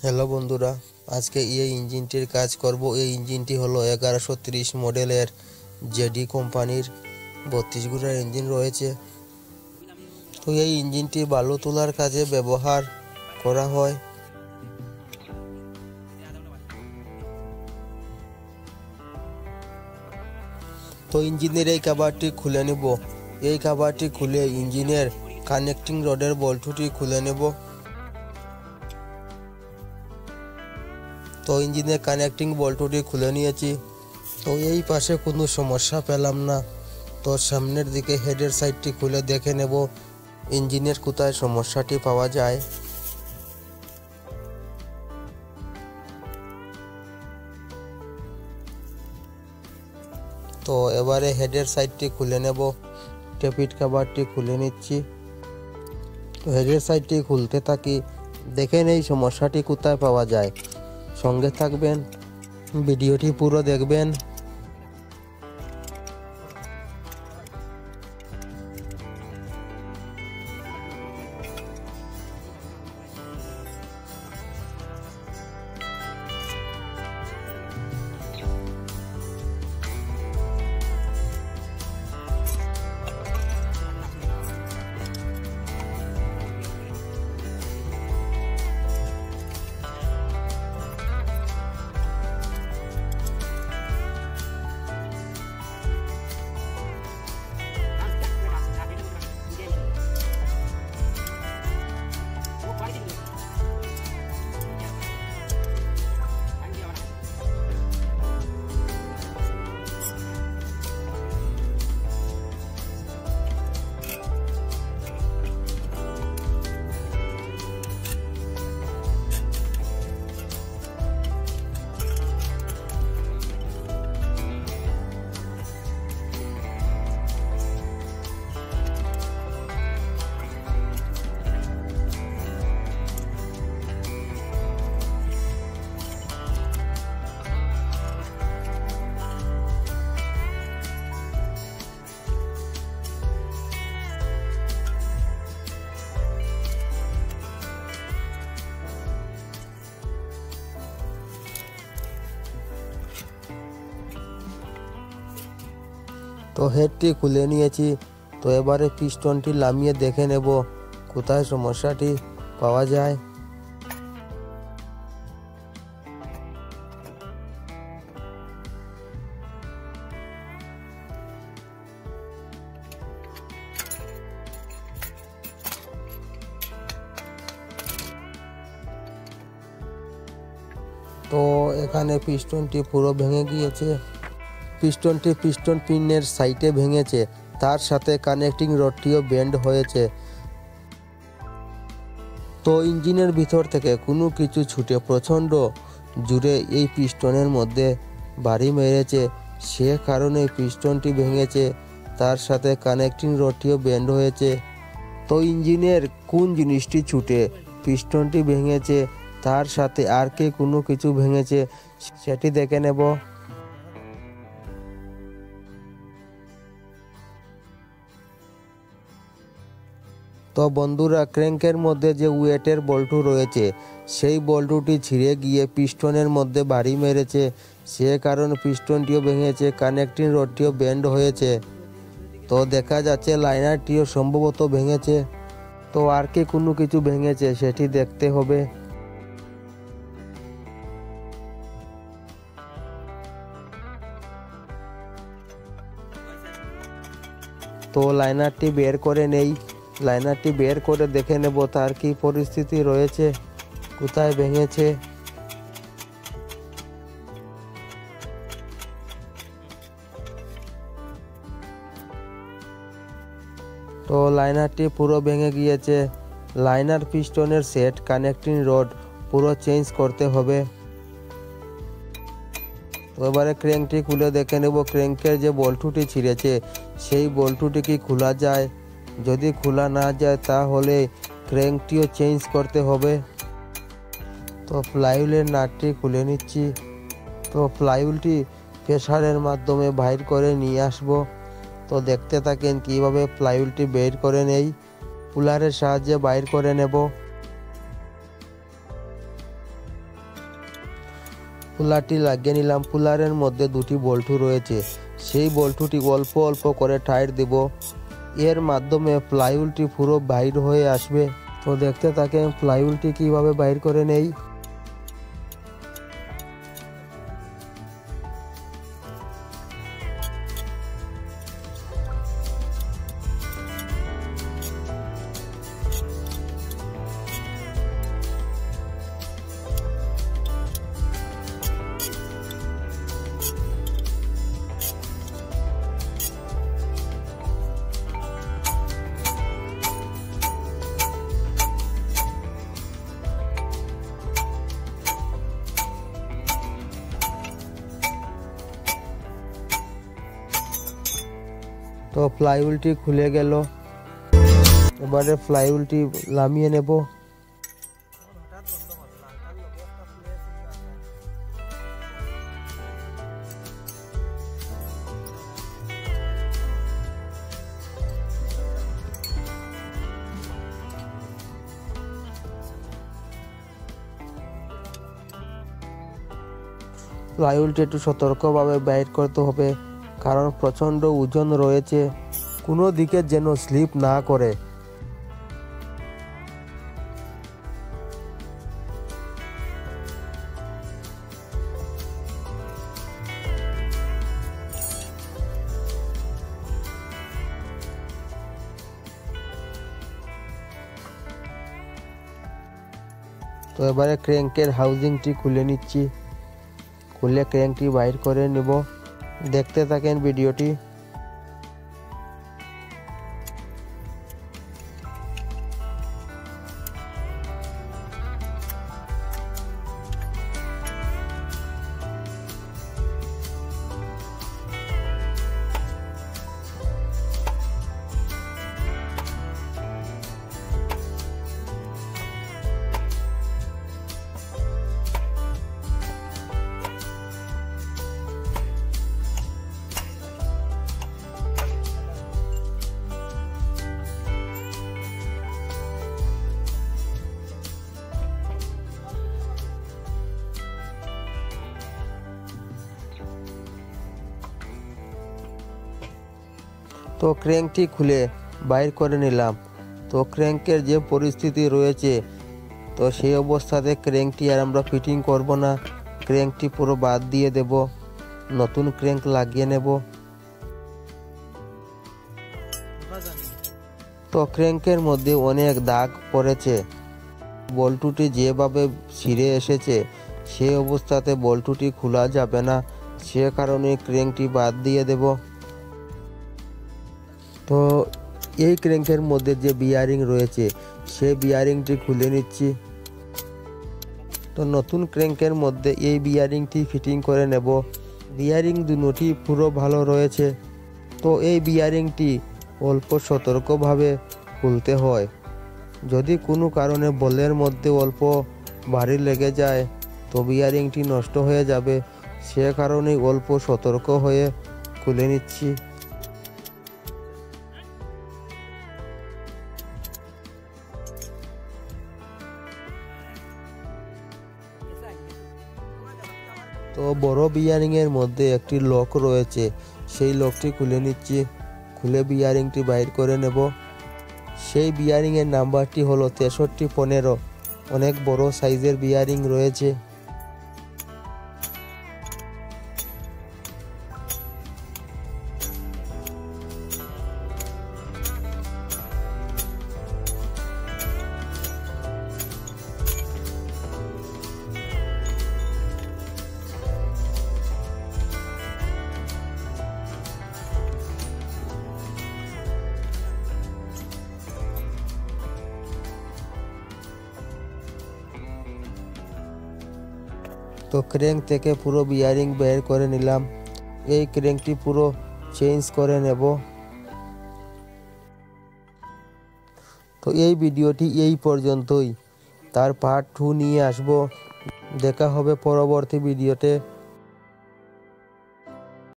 Hello বন্ধুরা, আজকে এই ইঞ্জিনটির কাজ করব। এই ইঞ্জিনটি হলো 1130 মডেলের জেডি কোম্পানির 32 গুড়ার ইঞ্জিন রয়েছে। তো এই ইঞ্জিনটি বালু তোলার কাজে ব্যবহার করা হয়। তো ইঞ্জিনের এই কভারটি খুলে নেব। এই কভারটি খুলে ইঞ্জিনের কানেক্টিং রডের বল্টুটি খুলে নেব। তো ইঞ্জিনের কানেক্টিং বল্টুটি খুলে নিয়েছি। তো এই পাশে কোনো সমস্যা পেলাম না। তো সামনের দিকে হেডের সাইডটি খুলে দেখে নেব ইঞ্জিনের কোথায় সমস্যাটি পাওয়া যায়। তো এবারে হেডের সাইডটি খুলে নেব। টেপিট কভারটি খুলে নিচ্ছি। তো হেডের সাইডটি খুলতে থাকি, দেখে নেই সমস্যাটি কোথায় পাওয়া যায়। সঙ্গে থাকবেন, ভিডিওটি পুরো দেখবেন। তো হেডটি খুলে নিয়েছি। তো এবারে পিস্টনটি নামিয়ে দেখে নেব কোথায় সমস্যাটি পাওয়া যায়। তো এখানে পিস্টনটি পুরো ভেঙে গিয়েছে। পিস্টনটি পিস্টন পিনের সাইডে ভেঙেছে, তার সাথে কানেক্টিং রডটিও বেন্ড হয়েছে। তো ইঞ্জিনের ভিতর থেকে কোনো কিছু ছুটে প্রচণ্ড জুড়ে এই পিস্টনের মধ্যে বাড়ি মেরেছে, সে কারণে পিস্টনটি ভেঙেছে, তার সাথে কানেক্টিং রডটিও বেন্ড হয়েছে। তো ইঞ্জিনের কোন জিনিসটি ছুটে পিস্টনটি ভেঙেছে, তার সাথে আর কে কোনো কিছু ভেঙেছে সেটি দেখে নেব। তো বন্ধুরা, ক্র্যাঙ্কের মধ্যে যে ওয়েটের বল্টু রয়েছে সেই বল্টুটি ছিঁড়ে গিয়ে পিস্টনের মধ্যে বাড়ি মেরেছে, সে কারণে পিস্টনটিও ভেঙেছে, কানেক্টিং রডটিও বেন্ড হয়েছে। তো দেখা যাচ্ছে লাইনারটিও সম্ভবত ভেঙেছে। তো আর কি কোনো কিছু ভেঙেছে সেটি দেখতে হবে। তো লাইনারটি বের করে নেই। লাইনারটি বের করে দেখে নেব তার কি পরিস্থিতি রয়েছে, কোথায় ভেঙেছে। তো লাইনারটি পুরো ভেঙে গিয়েছে। লাইনার পিস্টনের সেট কানেক্টিং রড পুরো চেঞ্জ করতে হবে। তো এবারে ক্র্যাঙ্কটি খুলে দেখে নেব ক্র্যাঙ্কের যে বল্টুটি ছিঁড়েছে সেই বল্টুটি কি খোলা যায়। যদি খোলা না যায় তাহলে ক্র্যাঙ্কটিও চেঞ্জ করতে হবে। তো ফ্লাইহুইলের নাটটি খুলে নিচ্ছি। তো ফ্লাইহুইলটি প্রেসারের মাধ্যমে বাইর করে নিয়ে আসব। তো দেখতে থাকেন কিভাবে ফ্লাইহুইলটি বের করে নেই। পুলারের সাহায্যে বাইর করে নেব। পুলারটি লাগিয়ে নিলাম। পুলারের মধ্যে দুটি বল্টু রয়েছে, সেই বল্টুটি অল্প অল্প করে টাইট দেব। এর মাধ্যমে প্লাইউডটি পুরো বাইর হয়ে আসবে। তো দেখতে থাকেন প্লাইউডটি কিভাবে বাইর করে নেই। তো প্লাইউডটি খুলে গেল। এবারে প্লাইউডটি নামিয়ে নেব। প্লাইউডটি একটু সতর্কভাবে বাইর করতে হবে, কারণ প্রচণ্ড ওজন রয়েছে, কোনো দিকে যেন স্লিপ না করে। তো এবারে ক্র্যাঙ্কের হাউজিংটি খুলে নিচ্ছি। খুলে ক্র্যাঙ্কটি বাইর করে নেব। দেখতে থাকেন ভিডিওটি। তো ক্র্যাঙ্কটি খুলে বাইর করে নিলাম। তো ক্র্যাঙ্কের যে পরিস্থিতি রয়েছে, তো সেই অবস্থাতে ক্র্যাঙ্কটি আর আমরা ফিটিং করব না, ক্র্যাঙ্কটি পুরো বাদ দিয়ে দেব, নতুন ক্র্যাঙ্ক লাগিয়ে নেব। তো ক্র্যাঙ্কের মধ্যে অনেক দাগ পড়েছে, বল্টুটি যেভাবে ছিঁড়ে এসেছে সেই অবস্থাতে বল্টুটি খোলা যাবে না, সে কারণে ক্র্যাঙ্কটি বাদ দিয়ে দেব। তো এই ক্র্যাঙ্কের মধ্যে যে বিয়ারিং রয়েছে সেই বিয়ারিংটি খুলে নিচ্ছি। তো নতুন ক্র্যাঙ্কের মধ্যে এই বিয়ারিংটি ফিটিং করে নেব। বিয়ারিং দুটি পুরো ভালো রয়েছে। তো এই বিয়ারিংটি অল্প সতর্কভাবে খুলতে হয়, যদি কোনো কারণে বলের মধ্যে অল্প ভারী লেগে যায় তো বিয়ারিংটি নষ্ট হয়ে যাবে, সে কারণেই অল্প সতর্ক হয়ে খুলে নিচ্ছি। তো বড় বিয়ারিং এর মধ্যে একটি লক রয়েছে, সেই লকটি খুলে নিচ্ছি। খুলে বিয়ারিংটি বাইর করে নেব। সেই বিয়ারিং এর নাম্বারটি হলো 6315, অনেক বড় সাইজের বিয়ারিং রয়েছে। তো ক্র্যাঙ্ক থেকে পুরো বিয়ারিং বের করে নিলাম। এই ক্র্যাঙ্কটি পুরো চেঞ্জ করে নেব। তো এই ভিডিওটি এই পর্যন্তই, তার পার্ট 2 নিয়ে আসব। দেখা হবে পরবর্তী ভিডিওতে।